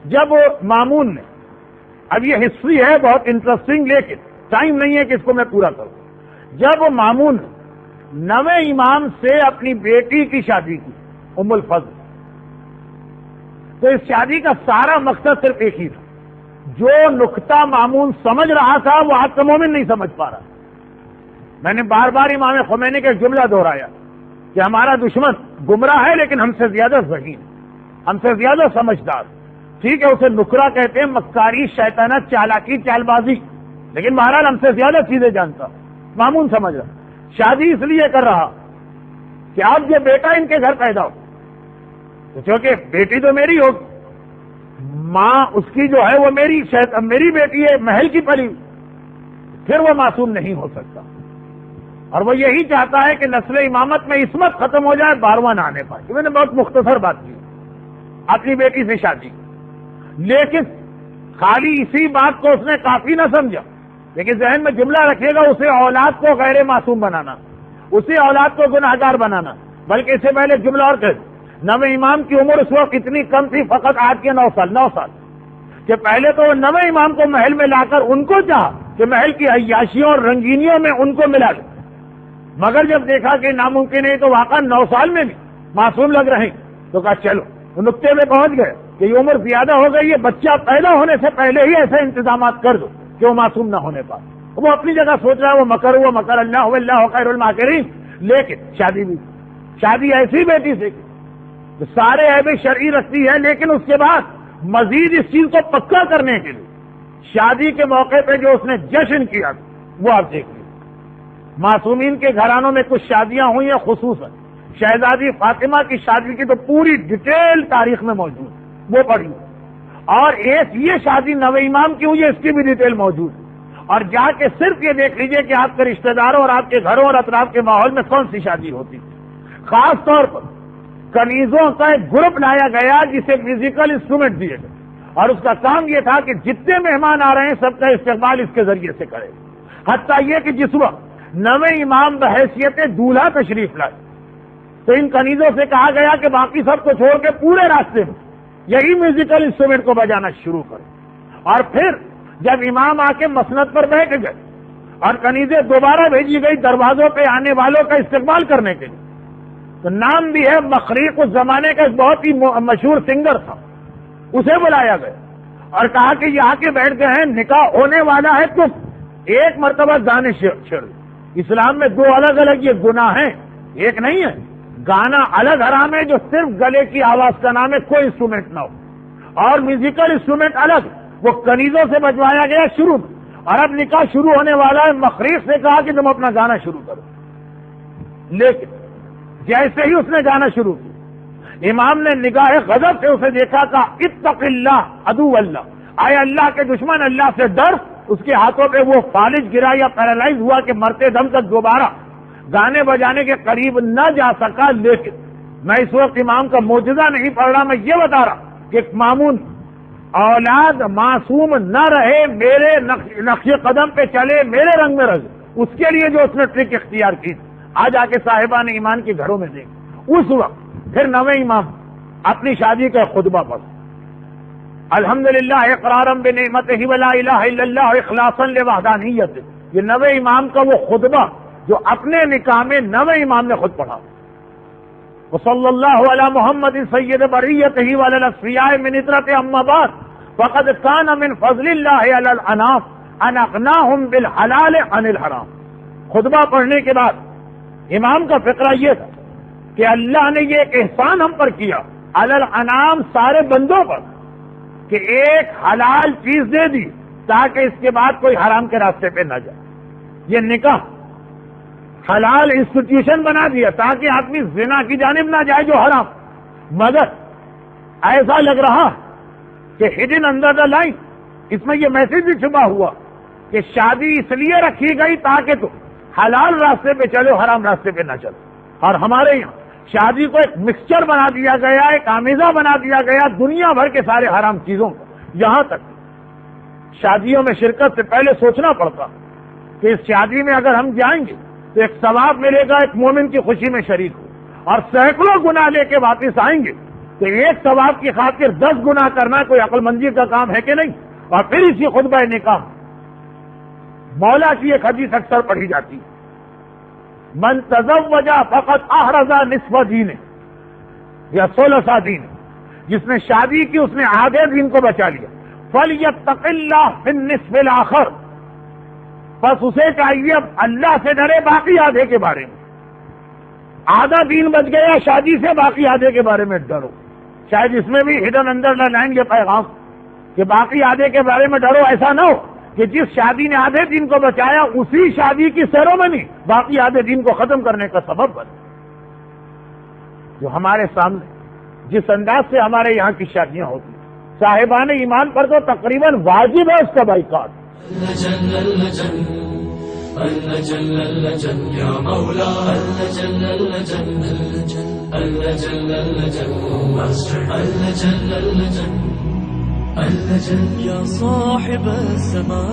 جب مامون نے، اب یہ ہسٹری ہے بہت انٹرسٹنگ لیکن ٹائم نہیں ہے کہ اس کو میں پورا کروں، جب مامون نے 9ویں امام سے اپنی بیٹی کی شادی کی ام الفضل، تو اس شادی کا سارا مقصد صرف ایک ہی تھا، جو نقطہ مامون سمجھ رہا تھا وہ آج کا مومن نہیں سمجھ پا رہا۔ میں نے بار بار امام خمینی کا ایک جملہ دہرایا کہ ہمارا دشمن گمراہ ہے لیکن ہم سے زیادہ ذہین، ہم سے زیادہ سمجھدار، ٹھیک ہے اسے نکرا کہتے ہیں، مکاری، شیطنت، چالاکی، چال بازی، لیکن بہرحال ہم سے زیادہ چیزیں جانتا۔ مامون سمجھ رہا شادی اس لیے کر رہا کہ اب یہ بیٹا ان کے گھر پیدا ہو، کیونکہ بیٹی تو میری ہوگی، ماں اس کی جو ہے وہ میری بیٹی ہے، محل کی پلی، پھر وہ معصوم نہیں ہو سکتا، اور وہ یہی چاہتا ہے کہ نسل امامت میں عصمت ختم ہو جائے، 12واں نہ آنے پائے۔ میں نے بہت مختصر بات کی، اپنی بیٹی سے شادی، لیکن خالی اسی بات کو اس نے کافی نہ سمجھا، لیکن ذہن میں جملہ رکھے گا اسے اولاد کو غیر معصوم بنانا، اسے اولاد کو گناہ گار بنانا، بلکہ اس سے پہلے جملہ اور کہہ 9ویں امام کی عمر اس وقت اتنی کم تھی، فقط آج کے 9 سال، کہ پہلے تو وہ 9ویں امام کو محل میں لا کر ان کو چاہا کہ محل کی عیاشیوں اور رنگینیوں میں ان کو ملا دے، مگر جب دیکھا کہ ناممکن ہے تو واقعا 9 سال میں بھی معصوم لگ رہے ہیں، تو کہا چلو، وہ نقطے میں پہنچ گئے کہ یہ عمر زیادہ ہو گئی ہے، بچہ پیدا ہونے سے پہلے ہی ایسے انتظامات کر دو کہ وہ معصوم نہ ہونے پائے۔ وہ اپنی جگہ سوچ رہا ہے وہ مکر اللہ واللہ خیر الماکرین، لیکن شادی ایسی بیٹی سے کی سارے عیب شرعی رکھتی ہے، لیکن اس کے بعد مزید اس چیز کو پکا کرنے کے لیے شادی کے موقع پہ جو اس نے جشن کیا وہ آپ دیکھ لیں۔ معصومین کے گھرانوں میں کچھ شادیاں ہوئی ہیں، خصوصاً شہزادی فاطمہ کی شادی کی تو پوری ڈیٹیل تاریخ میں موجود ہے، وہ پڑھی، اور ایک یہ شادی 9ویں امام کی ہوئی ہے، اس کی بھی ڈیٹیل موجود ہے، اور جا کے صرف یہ دیکھ لیجئے کہ آپ کے رشتہ داروں اور آپ کے گھروں اور اطراف کے ماحول میں کون سی شادی ہوتی تھی۔ خاص طور پر کنیزوں کا ایک گروپ لایا گیا جسے میوزیکل انسٹرومنٹ دیے گئے، اور اس کا کام یہ تھا کہ جتنے مہمان آ رہے ہیں سب کا استقبال اس کے ذریعے سے کرے، حتیٰ یہ کہ جس وقت 9ویں امام بحیثیت دولہا تشریف لائے تو ان کنیزوں سے کہا گیا کہ باقی سب کو چھوڑ کے پورے راستے میں یہی میوزیکل انسٹرومنٹ کو بجانا شروع کرے، اور پھر جب امام آ کے مسند پر بیٹھ گئے اور کنیزیں دوبارہ بھیجی گئی دروازوں پہ آنے والوں کا استقبال کرنے کے لیے، تو نام بھی ہے مخریق، اس زمانے کا ایک بہت ہی مشہور سنگر تھا، اسے بلایا گیا اور کہا کہ یہ آ کے بیٹھ گئے ہیں، نکاح ہونے والا ہے، تم ایک مرتبہ گانے چھڑ۔ اسلام میں 2 الگ الگ یہ گناہ ہیں، ایک نہیں ہے، گانا الگ حرام ہے جو صرف گلے کی آواز کا نام ہے، کوئی انسٹرومنٹ نہ ہو، اور میوزیکل انسٹرومنٹ الگ، وہ کنیزوں سے بجوایا گیا شروع میں، اور اب نکاح شروع ہونے والا ہے، مخریق سے کہا کہ تم اپنا گانا شروع کرو، لیکن جیسے ہی اس نے گانا شروع کیا امام نے نگاہ غضب سے اسے دیکھا، کہا اتق اللہ عدو اللہ، آئے اللہ کے دشمن، اللہ سے ڈر۔ اس کے ہاتھوں پہ وہ فالج گرا یا پیرالائز ہوا کہ مرتے دم تک دوبارہ گانے بجانے کے قریب نہ جا سکا۔ لیکن میں اس وقت امام کا معجزہ نہیں پڑھ رہا، میں یہ بتا رہا کہ مامون اولاد معصوم نہ رہے، میرے نقش قدم پہ چلے، میرے رنگ میں رہے، اس کے لیے جو اس نے ٹرک اختیار کی آج آ کے صاحبان ایمان کے گھروں میں دیکھ۔ اس وقت پھر 9ویں امام اپنی شادی کا خطبہ پڑھ، الحمدللہ اقرارا بنعمتہ ولا الہ الا اللہ اخلاصا لوحدانیتہ، یہ 9ویں امام کا وہ خطبہ جو اپنے نکاح میں 9ویں امام نے خود پڑھا۔ وصلی اللہ علی محمد سید بریتہ وعلی الاصفیاء من اطرۃ اما بعد فقد کان من فضل اللہ علی الانام ان اغناہم بالحلال عن الحرام۔ خطبہ پڑھنے کے بعد امام کا فقرہ یہ تھا کہ اللہ نے یہ ایک احسان ہم پر کیا، علی الانام، سارے بندوں پر، کہ ایک حلال چیز دے دی تاکہ اس کے بعد کوئی حرام کے راستے پہ نہ جائے۔ یہ نکاح حلال انسٹیٹیوشن بنا دیا تاکہ آدمی زنا کی جانب نہ جائے جو حرام، مگر ایسا لگ رہا کہ ہڈن انڈر دا لائن اس میں یہ میسج بھی چھپا ہوا کہ شادی اس لیے رکھی گئی تاکہ تو حلال راستے پہ چلو، حرام راستے پہ نہ چلو۔ اور ہمارے یہاں شادی کو ایک مکسچر بنا دیا گیا، ایک آمیزہ بنا دیا گیا دنیا بھر کے سارے حرام چیزوں کا۔ یہاں تک شادیوں میں شرکت سے پہلے سوچنا پڑتا کہ اس شادی میں اگر ہم جائیں گے تو ایک ثواب ملے گا، ایک مومن کی خوشی میں شریک ہو، اور سینکڑوں گناہ لے کے واپس آئیں گے کہ ایک ثواب کی خاطر 10 گناہ کرنا کوئی عقل مندی کا کام ہے کہ نہیں؟ اور پھر اسی خطبہ نکاح مولا کی ایک حدیث اکثر پڑھی جاتی، من تزوج فقط احرز نصف دین یا ثلث دین، جس نے شادی کی اس نے آدھے دین کو بچا لیا، فلیتق اللہ فی النصف الاخر، بس اسے چاہیے اب اللہ سے ڈرے باقی آدھے کے بارے میں۔ آدھا دین بچ گیا شادی سے، باقی آدھے کے بارے میں ڈرو۔ شاید اس میں بھی ہڈن اندر نہ لائیں گے پیغام کہ باقی آدھے کے بارے میں ڈرو، ایسا نہ ہو کہ جس شادی نے آدھے دن کو بچایا اسی شادی کی سیرومنی باقی آدھے دن کو ختم کرنے کا سبب بنے۔ جو ہمارے سامنے جس انداز سے ہمارے یہاں کی شادیاں ہوتی ہیں، صاحبان ایمان پر تو تقریباً واجب ہے اس کا بائیکاٹ۔ يا صاحب السماء